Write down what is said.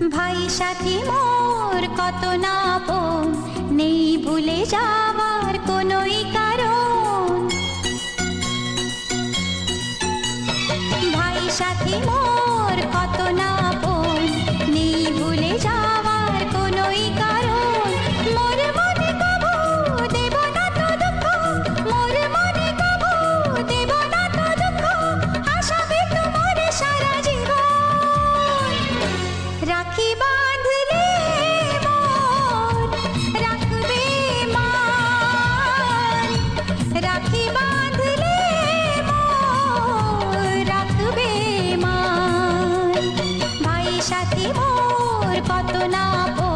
ভাই সাথী মোর কত না আপন, নেই ভুলে যাওয়ার কোনোই কারণ। ভাই সাথী মোর কত না আপন, নেই ভুলে যাওয়ার কোনোই কারণ। মোর মনে কবু দেব না তো দুঃখ, মোর মনে কবু দেব না তো দুঃখ, আশাবে তোমার সারা জীবন। রাখি বাঁধলে মোর রাখবে মান, রাখি বাঁধলে মোর রাখবে মান। ভাই সাথী মোর কত না আপন,